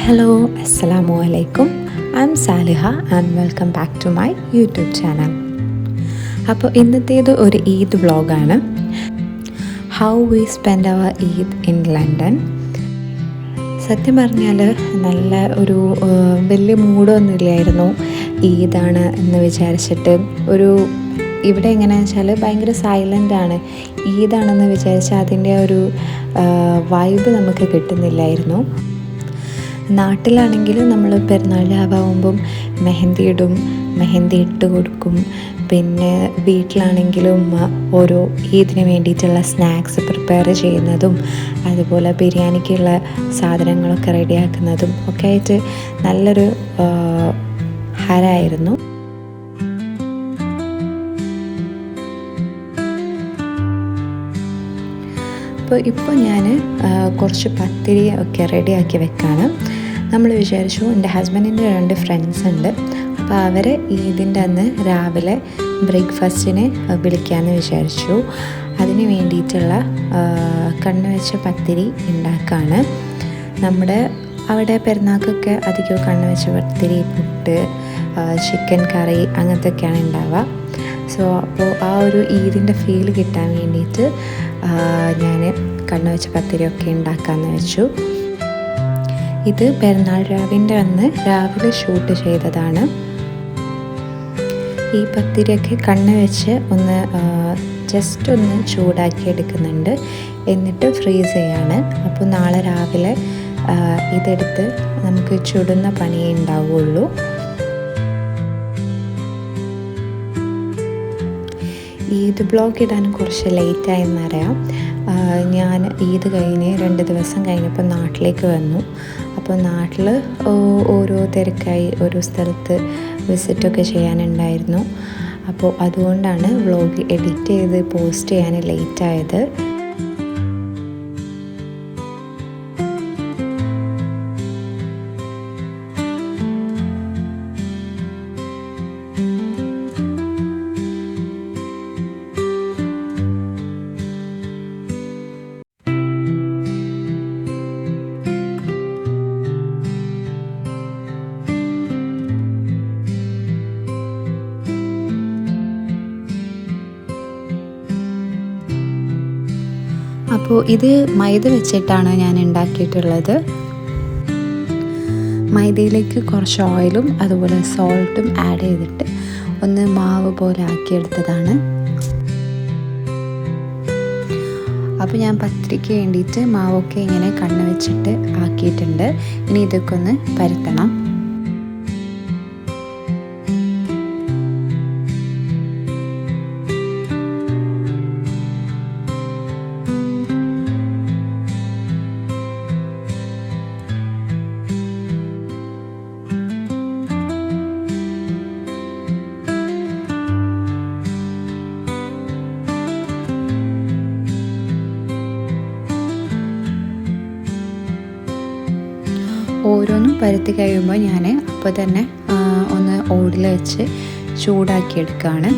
Hello, Assalamu alaikum. I'm Saliha and welcome back to my YouTube channel. അപ്പോൾ ഇന്നത്തേത് ഒരു ഈദ് വ്ളോഗാണ്. How we spend our Eid in London. സത്യം പറഞ്ഞാൽ നല്ല ഒരു വലിയ മൂഡൊന്നും ഇല്ലായിരുന്നു ഈദാണ് എന്ന് വിചാരിച്ചിട്ട്. ഇവിടെ എങ്ങനെയാണെന്ന് വെച്ചാൽ ഭയങ്കര സൈലൻ്റാണ്. ഈദാണെന്ന് വിചാരിച്ചാൽ അതിൻ്റെ ഒരു വൈബ് നമുക്ക് കിട്ടുന്നില്ലായിരുന്നു. നാട്ടിലാണെങ്കിൽ നമ്മൾ പെരുന്നാൾ രാവാകുമ്പം മെഹന്തി ഇടും, മെഹന്തി ഇട്ട് കൊടുക്കും. പിന്നെ വീട്ടിലാണെങ്കിലും ഓരോ ഈദിന് വേണ്ടിയിട്ടുള്ള സ്നാക്സ് പ്രിപ്പയർ ചെയ്യുന്നതും അതുപോലെ ബിരിയാണിക്കുള്ള സാധനങ്ങളൊക്കെ റെഡിയാക്കുന്നതും ഒക്കെ ആയിട്ട് നല്ലൊരു ഹരമായിരുന്നു. ഇപ്പോൾ ഞാൻ കുറച്ച് പത്തിരി ഒക്കെ റെഡിയാക്കി വെക്കാണ്. നമ്മൾ വിചാരിച്ചു, എൻ്റെ ഹസ്ബൻഡിൻ്റെ 2 ഫ്രണ്ട്സ് ഉണ്ട്, അപ്പോൾ അവരെ ഈദിൻ്റെ അന്ന് രാവിലെ ബ്രേക്ക്ഫാസ്റ്റിന് വിളിക്കാമെന്ന് വിചാരിച്ചു. അതിന് വേണ്ടിയിട്ടുള്ള കണ്ണ് വെച്ച പത്തിരി ഉണ്ടാക്കുകയാണ്. നമ്മുടെ അവിടെ പെരുന്നാൾക്കൊക്കെ അധികം കണ്ണ് വെച്ച പത്തിരി, പുട്ട്, ചിക്കൻ കറി അങ്ങനത്തെയൊക്കെയാണ് ഉണ്ടാവുക. അപ്പോൾ ആ ഒരു ഈദിൻ്റെ ഫീൽ കിട്ടാൻ വേണ്ടിയിട്ട് ഞാൻ കണ്ണ് വെച്ച പത്തിരിയൊക്കെ ഉണ്ടാക്കാമെന്ന് വെച്ചു. ഇത് പെരുന്നാൾ രാവിൻ്റെ അന്ന് രാവിലെ ഷൂട്ട് ചെയ്തതാണ്. ഈ പത്തിരിയൊക്കെ കണ്ണ് വെച്ച് ജസ്റ്റ് ഒന്ന് ചൂടാക്കി എടുക്കുന്നുണ്ട്, എന്നിട്ട് ഫ്രീസ് ചെയ്യാണ്. അപ്പോൾ നാളെ രാവിലെ ഇതെടുത്ത് നമുക്ക് ചുടുന്ന പണിയേ ഉണ്ടാവുകയുള്ളൂ. ഈദ് ബ്ലോഗ് ഇടാൻ കുറച്ച് ലേറ്റായെന്നറിയാം. ഞാൻ ഈദ് കഴിഞ്ഞ് 2 ദിവസം കഴിഞ്ഞപ്പോൾ നാട്ടിലേക്ക് വന്നു. അപ്പോൾ നാട്ടിൽ ഓരോ തിരക്കായി ഓരോ സ്ഥലത്ത് വിസിറ്റൊക്കെ ചെയ്യാനുണ്ടായിരുന്നു. അപ്പോൾ അതുകൊണ്ടാണ് വ്ളോഗ് എഡിറ്റ് ചെയ്ത് പോസ്റ്റ് ചെയ്യാൻ ലേറ്റായത്. അപ്പോൾ ഇത് മൈദ വെച്ചിട്ടാണ് ഞാൻ ഉണ്ടാക്കിയിട്ടുള്ളത്. മൈദയിലേക്ക് കുറച്ച് ഓയിലും അതുപോലെ സോൾട്ടും ആഡ് ചെയ്തിട്ട് ഒന്ന് മാവ് പോലെ ആക്കിയെടുത്തതാണ്. അപ്പോൾ ഞാൻ പത്തിരിക്ക് വേണ്ടിയിട്ട് മാവൊക്കെ ഇങ്ങനെ കണ്ണ് വെച്ചിട്ട് ആക്കിയിട്ടുണ്ട്. ഇനി ഇതൊക്കെ ഒന്ന് പരത്തണം. ഓരോന്നും പരത്തി കഴിയുമ്പോൾ ഞാൻ അപ്പോൾ തന്നെ ഒന്ന് ഓടിൽ വെച്ച് ചൂടാക്കിയെടുക്കുകയാണ്.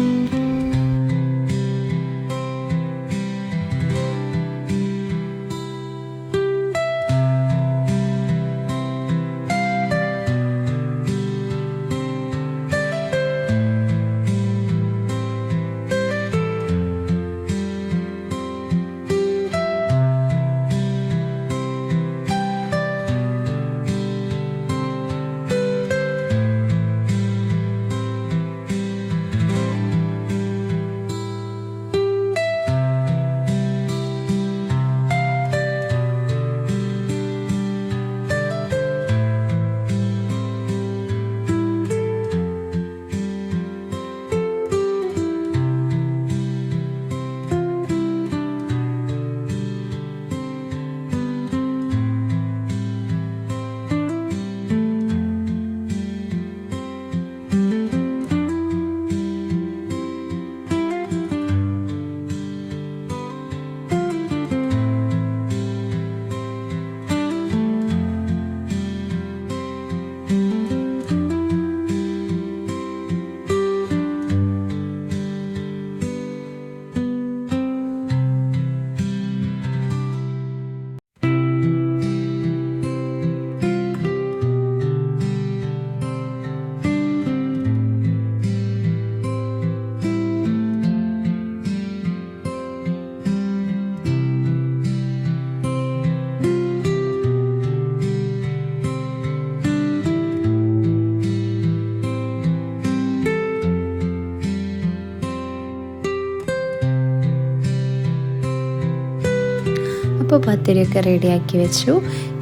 അപ്പോൾ പത്തിരിയൊക്കെ റെഡിയാക്കി വെച്ചു.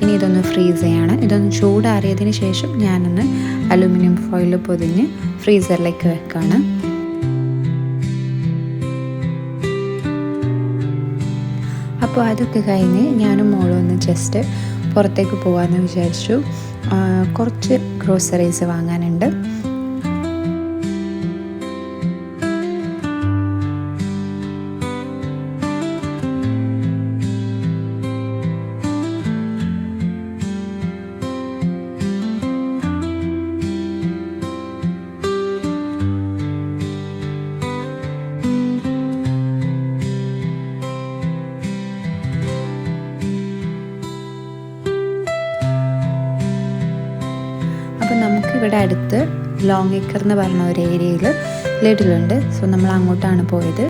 ഇനി ഇതൊന്ന് ഫ്രീസ് ചെയ്യണം. ഇതൊന്ന് ചൂടാറിയതിന് ശേഷം ഞാനൊന്ന് അലുമിനിയം ഫോയിൽ പൊതിഞ്ഞ് ഫ്രീസറിലേക്ക് വെക്കാണ്. അപ്പോൾ അതൊക്കെ കഴിഞ്ഞ് ഞാനും മോളും ഒന്ന് ജസ്റ്റ് പുറത്തേക്ക് പോകാമെന്ന് വിചാരിച്ചു. കുറച്ച് ഗ്രോസറീസ് വാങ്ങാനുണ്ട്. അപ്പോൾ നമുക്കിവിടെ അടുത്ത് ലോങ് ഏക്കർ എന്ന് പറഞ്ഞ ഒരു ഏരിയയിൽ ലിഡിലുണ്ട്. സോ നമ്മൾ അങ്ങോട്ടാണ് പോയത്.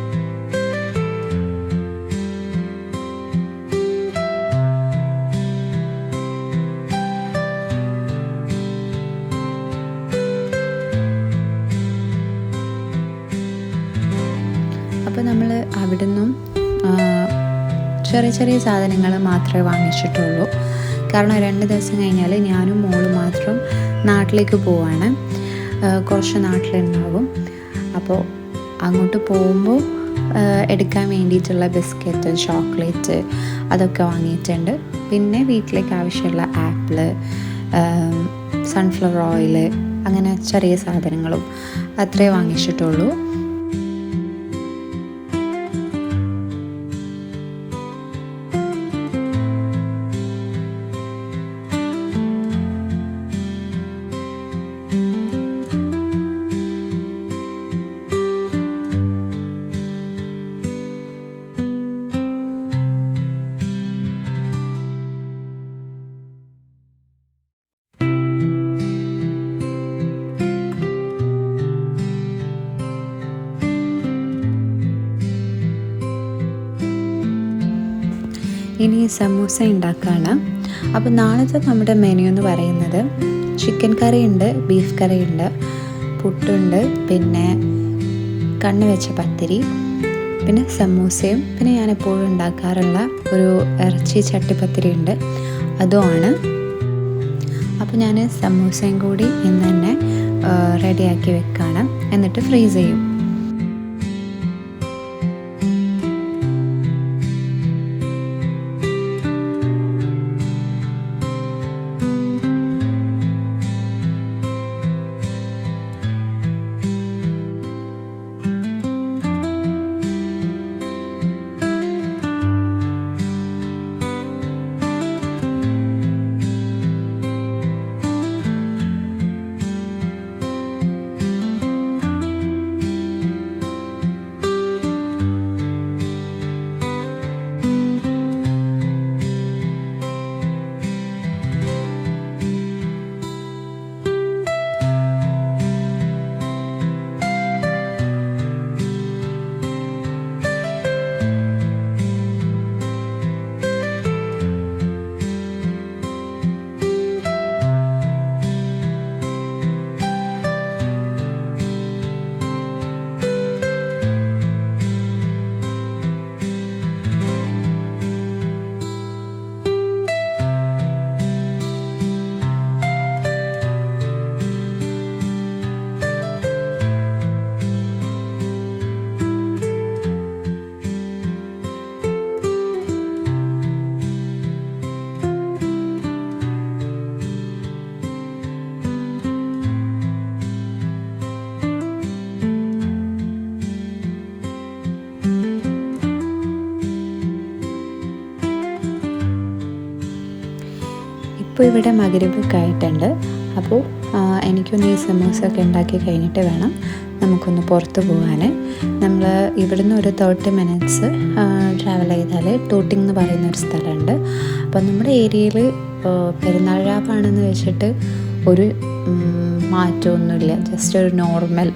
അപ്പോൾ നമ്മൾ അവിടെ നിന്നും ചെറിയ ചെറിയ സാധനങ്ങൾ മാത്രമേ വാങ്ങിച്ചിട്ടുള്ളൂ. കാരണം 2 ദിവസം കഴിഞ്ഞാൽ ഞാനും മോളും മാത്രം നാട്ടിലേക്ക് പോവാണ്. കുറച്ച് നാട്ടിലുണ്ടാവും. അപ്പോൾ അങ്ങോട്ട് പോകുമ്പോൾ എടുക്കാൻ വേണ്ടിയിട്ടുള്ള ബിസ്ക്കറ്റ്, ചോക്ലേറ്റ് അതൊക്കെ വാങ്ങിയിട്ടുണ്ട്. പിന്നെ വീട്ടിലേക്ക് ആവശ്യമുള്ള ആപ്പിള്, സൺഫ്ലവർ ഓയിൽ, അങ്ങനെ ചെറിയ സാധനങ്ങളും അത്രേ വാങ്ങിച്ചിട്ടുള്ളൂ. ഇനി സമൂസ ഉണ്ടാക്കുകയാണ്. അപ്പോൾ നാളത്തെ നമ്മുടെ മെനു എന്ന് പറയുന്നത് ചിക്കൻ കറി ഉണ്ട്, ബീഫ് കറി ഉണ്ട്, പുട്ടുണ്ട്, പിന്നെ കണ്ണ് വെച്ച പത്തിരി, പിന്നെ സമൂസയും, പിന്നെ ഞാനെപ്പോഴും ഉണ്ടാക്കാറുള്ള ഒരു ഇറച്ചി ചട്ടിപ്പത്തിരി ഉണ്ട്, അതുമാണ്. അപ്പോൾ ഞാൻ സമൂസയും കൂടി ഇന്ന് തന്നെ റെഡിയാക്കി വെക്കാണ്. എന്നിട്ട് ഫ്രീസ് ചെയ്യും. ഇപ്പോൾ ഇവിടെ മഗ്‌രിബൊക്കെ ആയിട്ടുണ്ട്. അപ്പോൾ എനിക്കൊന്ന് ഈ സമൂസൊക്കെ ഉണ്ടാക്കി കഴിഞ്ഞിട്ട് വേണം നമുക്കൊന്ന് പുറത്ത് പോകാൻ. നമ്മൾ ഇവിടുന്ന് ഒരു 30 minutes ട്രാവൽ ചെയ്താൽ ടൂട്ടിംഗ് എന്ന് പറയുന്നൊരു സ്ഥലമുണ്ട്. അപ്പോൾ നമ്മുടെ ഏരിയയിൽ പെരുന്നാൾ രാവാണെന്ന് വെച്ചിട്ട് ഒരു മാറ്റമൊന്നുമില്ല, ജസ്റ്റ് ഒരു നോർമൽ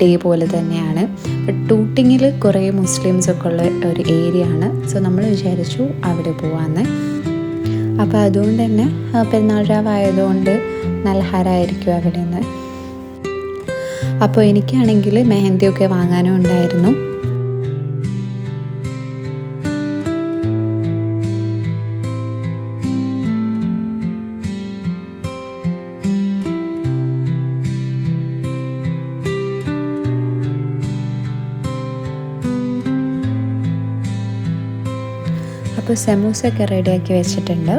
ഡേ പോലെ തന്നെയാണ്. ബട്ട് ടൂട്ടിങ്ങിൽ കുറേ മുസ്ലിംസൊക്കെ ഉള്ള ഒരു ഏരിയ ആണ്. സോ നമ്മൾ വിചാരിച്ചു അവിടെ പോകാമെന്ന്. അപ്പോൾ അതുകൊണ്ട് തന്നെ പെരുന്നാൾ രാവായതുകൊണ്ട് നല്ല ഹരമായിരിക്കും അവിടെ നിന്ന്. അപ്പോൾ എനിക്കാണെങ്കിൽ മെഹന്തിയൊക്കെ വാങ്ങാനും ഉണ്ടായിരുന്നു. അപ്പോൾ സമൂസയൊക്കെ റെഡിയാക്കി വെച്ചിട്ടുണ്ട്.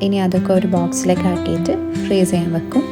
ഇനി അതൊക്കെ ഒരു ബോക്സിലേക്ക് ആക്കിയിട്ട് ഫ്രീസ് ചെയ്യാൻ വെക്കും.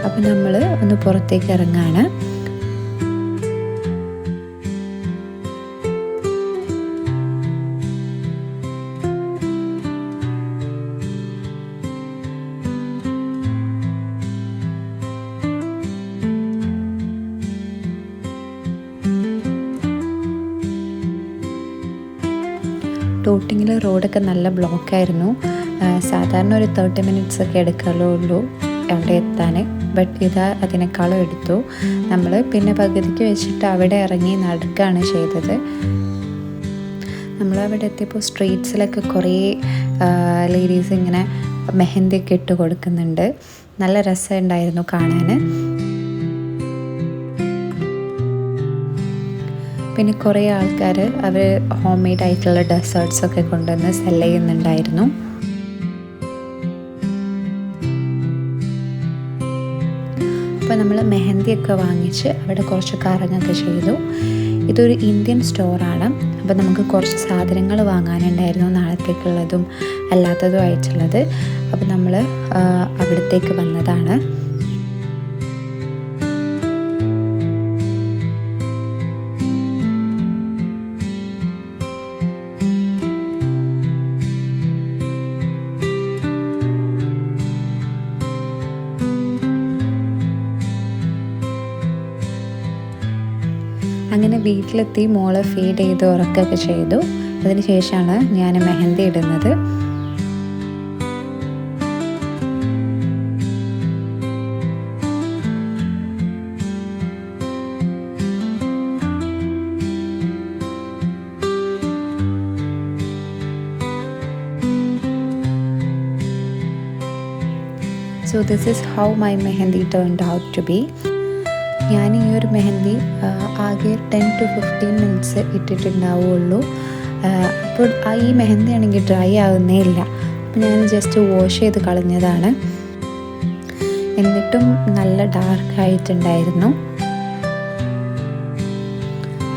അപ്പോൾ നമ്മൾ ഒന്ന് പുറത്തേക്ക് ഇറങ്ങാണ്. ടോട്ടിങ്ങിൽ റോഡൊക്കെ നല്ല ബ്ലോക്കായിരുന്നു. സാധാരണ ഒരു 30 minutes ഒക്കെ എടുക്കാറുള്ളൂ അവിടെ എത്താൻ. ബട്ട് ഇത് അതിനേക്കാളും എടുത്തു. നമ്മൾ പിന്നെ പകുതിക്ക് വെച്ചിട്ട് അവിടെ ഇറങ്ങി നടക്കുകയാണ് ചെയ്തത്. നമ്മളവിടെ എത്തിയപ്പോൾ സ്ട്രീറ്റ്സിലൊക്കെ കുറേ ലേഡീസ് ഇങ്ങനെ മെഹന്തിയൊക്കെ ഇട്ട് കൊടുക്കുന്നുണ്ട്. നല്ല രസമുണ്ടായിരുന്നു കാണാൻ. പിന്നെ കുറേ ആൾക്കാർ അവർ ഹോം മെയ്ഡ് ആയിട്ടുള്ള ഡെസേർട്ട്സൊക്കെ കൊണ്ടുവന്ന് സെല് ചെയ്യുന്നുണ്ടായിരുന്നു. അപ്പോൾ നമ്മൾ മെഹന്തിയൊക്കെ വാങ്ങിച്ച് അവിടെ കുറച്ച് കറങ്ങൊക്കെ ചെയ്തു. ഇതൊരു ഇന്ത്യൻ സ്റ്റോറാണ്. അപ്പോൾ നമുക്ക് കുറച്ച് സാധനങ്ങൾ വാങ്ങാനുണ്ടായിരുന്നു, നാളത്തേക്കുള്ളതും അല്ലാത്തതും ആയിട്ടുള്ളത്. അപ്പോൾ നമ്മൾ അവിടത്തേക്ക് വന്നതാണ്. അങ്ങനെ വീട്ടിലെത്തി മോളെ ഫീഡ് ചെയ്ത് ഉറക്കൊക്കെ ചെയ്തു. അതിന് ശേഷമാണ് ഞാൻ മെഹന്തി ഇടുന്നത്. So this is how my mehendi turned out to be. ഞാൻ ഈ ഒരു മെഹന്തി ആകെ 10 to 15 minutes ഇട്ടിട്ടുണ്ടാവുള്ളൂ. അപ്പോൾ ഈ മെഹന്തി ആണെങ്കിൽ ഡ്രൈ ആവുന്നേ ഇല്ല. അപ്പോൾ ഞാൻ ജസ്റ്റ് വാഷ് ചെയ്ത് കളഞ്ഞതാണ്. എന്നിട്ടും നല്ല ഡാർക്കായിട്ടുണ്ടായിരുന്നു.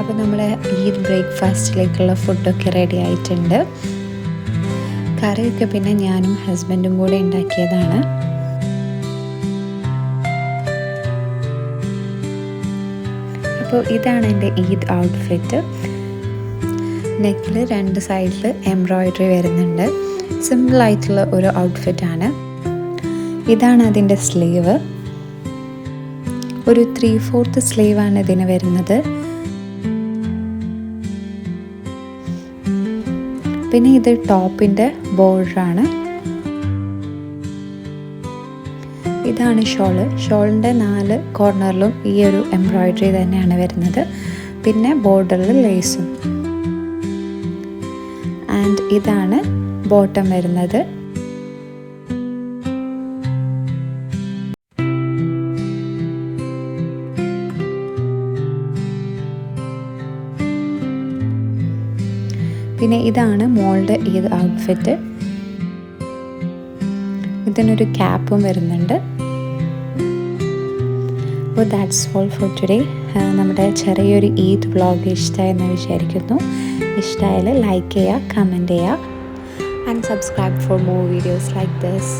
അപ്പോൾ നമ്മുടെ ഈദ് ബ്രേക്ക്ഫാസ്റ്റിലേക്കുള്ള ഫുഡൊക്കെ റെഡി ആയിട്ടുണ്ട്. കറിയൊക്കെ പിന്നെ ഞാനും ഹസ്ബൻഡും കൂടെ ഉണ്ടാക്കിയതാണ്. അപ്പോൾ ഇതാണ് എൻ്റെ ഈദ് ഔട്ട്ഫിറ്റ്. നെക്കിൽ 2 സൈഡിൽ എംബ്രോയ്ഡറി വരുന്നുണ്ട്. സിമ്പിളായിട്ടുള്ള ഒരു ഔട്ട്ഫിറ്റാണ്. ഇതാണ് അതിൻ്റെ സ്ലീവ്. ഒരു 3/4 സ്ലീവാണ് ഇതിന് വരുന്നത്. പിന്നെ ഇത് ടോപ്പിൻ്റെ ബോർഡറാണ്. ഇതാണ് ഷോളിൻ്റെ 4 കോർണറിലും ഈ ഒരു എംബ്രോയ്ഡറി തന്നെയാണ് വരുന്നത്. പിന്നെ ബോർഡറിൽ ലേസും. ആൻഡ് ഇതാണ് ബോട്ടം വരുന്നത്. പിന്നെ ഇതാണ് മോളുടെ ഈ ഔട്ട്ഫിറ്റ്. ഇതിനൊരു ക്യാപ്പും വരുന്നുണ്ട്. അപ്പോൾ ദാറ്റ്സ് ഓൾ ഫോർ ടുഡേ. നമ്മുടെ ചെറിയൊരു ഈദ് വ്ളോഗ് ഇഷ്ടമായെന്ന് വിചാരിക്കുന്നു. ഇഷ്ടമായാൽ ലൈക്ക് ചെയ്യുക, കമൻറ്റ് ചെയ്യുക, and subscribe for more videos like this.